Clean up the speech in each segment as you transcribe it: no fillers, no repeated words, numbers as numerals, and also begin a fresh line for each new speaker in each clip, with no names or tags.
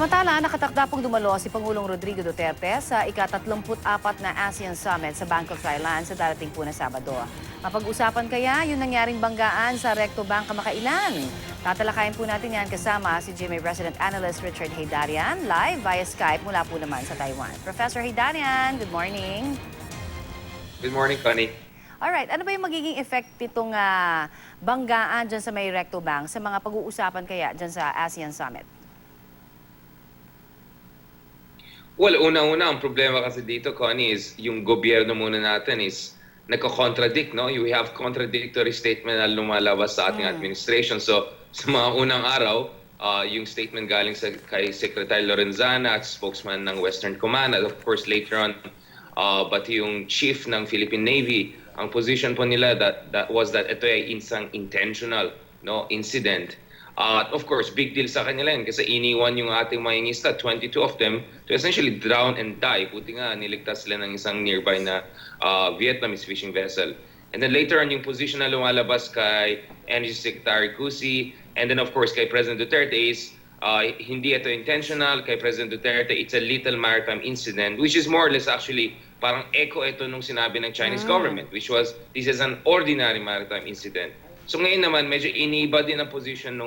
Samantala, nakatakda pong dumalo si Pangulong Rodrigo Duterte sa ika-34 na ASEAN Summit sa Bangkok, Thailand sa darating po na Sabado. Mapag-usapan kaya yung nangyaring banggaan sa Recto Bank kamakailan? Tatalakayin po natin yan kasama si GMA Resident Analyst Richard Heydarian live via Skype mula po naman sa Taiwan. Professor Heydarian, good morning.
Good morning, Connie.
Alright, ano ba yung magiging effect nitong banggaan dyan sa may Recto Bank sa mga pag-uusapan kaya dyan sa ASEAN Summit?
Well, una-una, ang problema kasi dito, Connie, is yung gobyerno muna natin is nagko-contradict, no? You have contradictory statement na lumalabas sa ating administration. So, sa mga unang araw, yung statement galing kay Secretary Lorenzana at spokesman ng Western Command, at of course, later on, pati yung chief ng Philippine Navy, ang position po nila that ito ay isang intentional incident. At of course, big deal sa kanila yun kasi iniwan yung ating mayingista, 22 of them, to essentially drown and die. Buti nga, niligtas sila ng isang nearby na Vietnamese fishing vessel. And then later on, yung position na lumalabas kay Energy Secretary Cusi, and then of course kay President Duterte is, hindi ito intentional. Kay President Duterte, it's a little maritime incident, which is more or less actually parang echo ito nung sinabi ng Chinese government, which was, this is an ordinary maritime incident. So ngayon naman, medyo iniba din ang position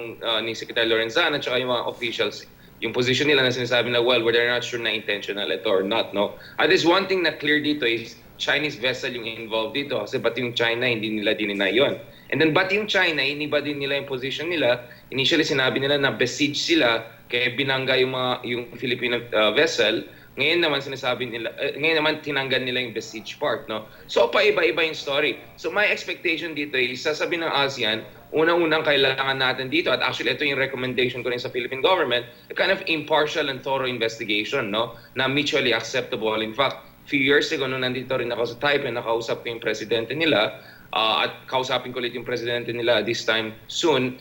ni Secretary Lorenzana at saka yung mga officials. Yung position nila na sinasabi na, well, they're not sure na intentional ito or not, no? At least one thing na clear dito is Chinese vessel yung involved dito kasi pati yung China, hindi nila dininay yun. And then pati yung China, iniba din nila yung position nila. Initially, sinabi nila na besiege sila kaya binangga yung Filipino vessel. Ngayon naman ngayon naman tinanggal nila yung besiege part, no? So paiba-iba yung story. So my expectation dito is sasabihin ng ASEAN, unang-unang kailangan natin dito, at actually ito yung recommendation ko rin sa Philippine government, a kind of impartial and thorough investigation, no? Na mutually acceptable. In fact, few years ago nung nandito rin ako sa Taipei, nakausap ko yung presidente nila, at kausapin ko ulit yung presidente nila this time soon.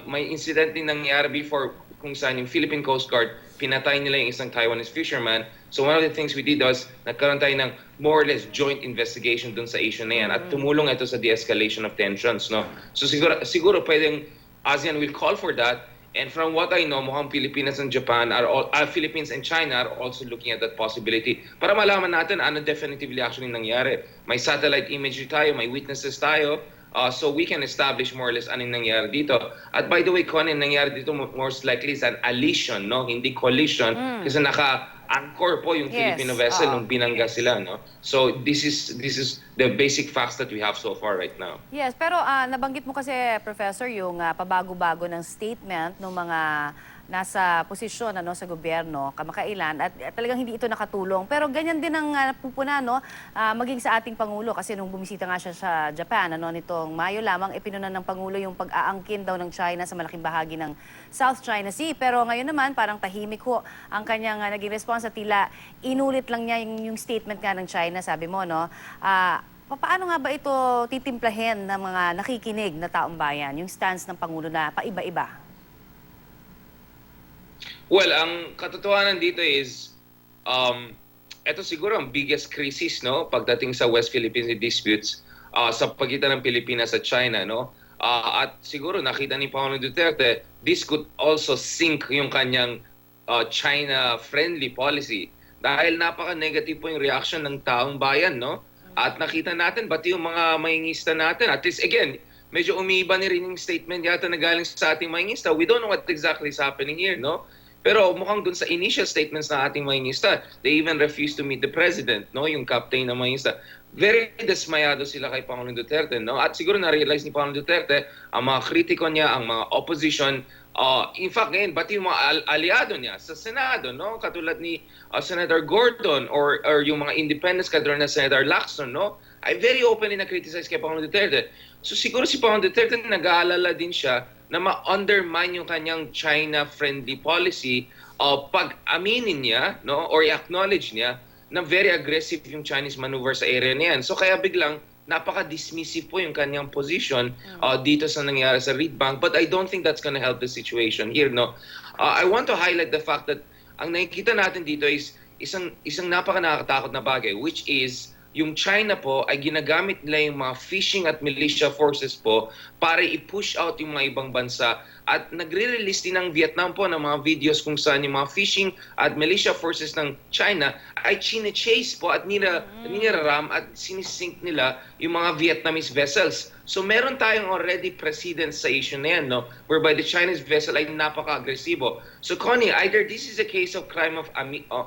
May incident din nangyari before kung saan yung Philippine Coast Guard pinatay nila yung isang Taiwanese fisherman. So one of the things we did was nagkaroon tayo ng more or less joint investigation dun sa issue na yan at tumulong ito sa de-escalation of tensions, no? So siguro pwedeng ASEAN will call for that. And from what I know, mukhang Pilipinas and Japan Philippines and China are also looking at that possibility para malaman natin ano definitively actually nangyari. May satellite imagery tayo, may witnesses tayo, so we can establish more or less anong nangyari dito. At by the way, Conan, nangyari dito most likely is an allision, no? Hindi collision, kasi naka-anchor po yung Filipino vessel nung binangga sila, no? So this is the basic facts that we have so far right now.
Yes, pero nabanggit mo kasi, Professor, yung pabago-bago ng statement ng mga nasa posisyon sa gobyerno kamakailan at talagang hindi ito nakatulong. Pero ganyan din ang napupuna maging sa ating Pangulo kasi nung bumisita nga siya sa Japan nitong Mayo lamang ipinunan ng Pangulo yung pag-aangkin daw ng China sa malaking bahagi ng South China Sea. Pero ngayon naman parang tahimik ho ang kanyang naging response at tila inulit lang niya yung statement nga ng China, sabi mo, no? Paano nga ba ito titimplahin ng mga nakikinig na taong bayan, yung stance ng Pangulo na paiba-iba?
Well, ang katotohanan dito is, ito siguro ang biggest crisis, no, pagdating sa West Philippine Sea disputes sa pagitan ng Pilipinas at China, no. At siguro nakita ni Pangulong Duterte, this could also sink yung kanyang China-friendly policy dahil napaka-negative po yung reaction ng taong bayan, no. At nakita natin, pati yung mga mayingista natin, at least again, medyo umiiba ni rin yung statement yata na galing sa ating mayingista. We don't know what exactly is happening here, no. Pero mukhang dun sa initial statements ng ating mayingista, they even refused to meet the president, no, yung captain ng mayingista. Very dismayado sila kay Pangulong Duterte, no? At siguro na-realize ni Pangulong Duterte ang mga kritiko niya, ang mga opposition, in fact ngayon, pati yung mga aliado niya sa Senado, no? Katulad ni Senator Gordon or yung mga independents katulad na Senator Lacson, no? Ay very openly na-criticize kay Pangulong Duterte. So siguro si Pangulong Duterte nag-aalala din siya na ma-undermine yung kanyang China-friendly policy pag aminin niya, no, or i-acknowledge niya na very aggressive yung Chinese maneuver sa area niyan. So kaya biglang napaka-dismissive po yung kanyang position dito sa nangyari sa Reed Bank. But I don't think that's gonna help the situation here, no. I want to highlight the fact that ang nakikita natin dito is isang napaka-nakakatakot na bagay, which is yung China po ay ginagamit nila yung mga fishing at militia forces po para i-push out yung mga ibang bansa. At nagre-release din ng Vietnam po ng mga videos kung saan yung mga fishing at militia forces ng China ay chine-chase po at niraram at sinisink nila yung mga Vietnamese vessels. So meron tayong already precedent sa issue na yan, no? Whereby the Chinese vessel ay napaka-agresibo. So Connie, either this is a case of crime of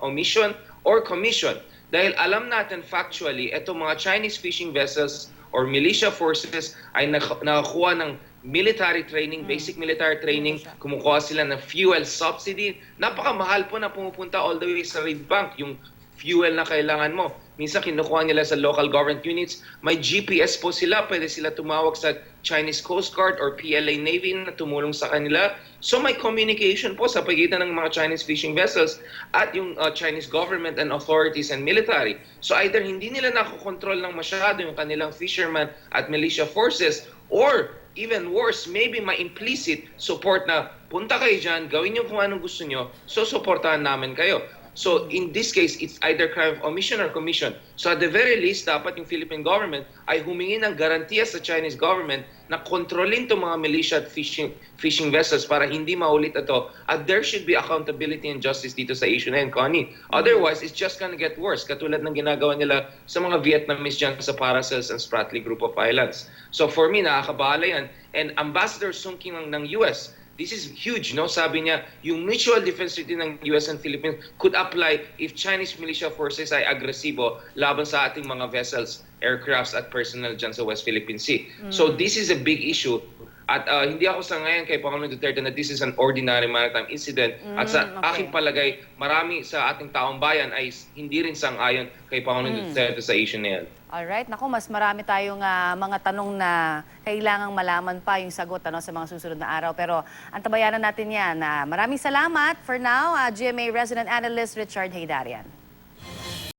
omission or commission. Dahil alam natin factually, itong mga Chinese fishing vessels or militia forces ay nakakuha ng military training, basic military training, kumukuha sila ng fuel subsidy. Napakamahal po na pumupunta all the way sa reed bank, yung fuel na kailangan mo. Minsan kinukuha nila sa local government units. May GPS po sila. Pwede sila tumawag sa Chinese Coast Guard or PLA Navy na tumulong sa kanila. So may communication po sa pagitan ng mga Chinese fishing vessels at yung Chinese government and authorities and military. So either hindi nila nakokontrol ng masyado yung kanilang fishermen at militia forces, or even worse, maybe may implicit support na punta kayo dyan, gawin nyo kung anong gusto nyo, so supportahan namin kayo. So in this case, it's either crime of omission or commission. So at the very least, dapat yung Philippine government ay humingi ng garantiya sa Chinese government na kontrolin itong mga militia at fishing vessels para hindi maulit ito. At there should be accountability and justice dito sa issue na yun, Connie. Otherwise, it's just gonna get worse. Katulad ng ginagawa nila sa mga Vietnamese dyan sa Paracels and Spratly Group of Islands. So for me, nakakabahala yan. And Ambassador Sung Kim ng US, this is huge, no? Sabi niya, yung mutual defense treaty ng US and Philippines could apply if Chinese militia forces ay agresibo laban sa ating mga vessels, aircrafts at personnel dyan sa West Philippine Sea. So this is a big issue. At hindi ako sangayon kay Pangulong Duterte na this is an ordinary maritime incident. At sa aking palagay, marami sa ating taong bayan ay hindi rin sang-ayon kay Pangulong Duterte sa issue na yan.
Alright, naku, mas marami tayong mga tanong na kailangang malaman pa yung sagot sa mga susunod na araw. Pero antabayanan natin yan. Maraming salamat for now, GMA Resident Analyst Richard Heydarian.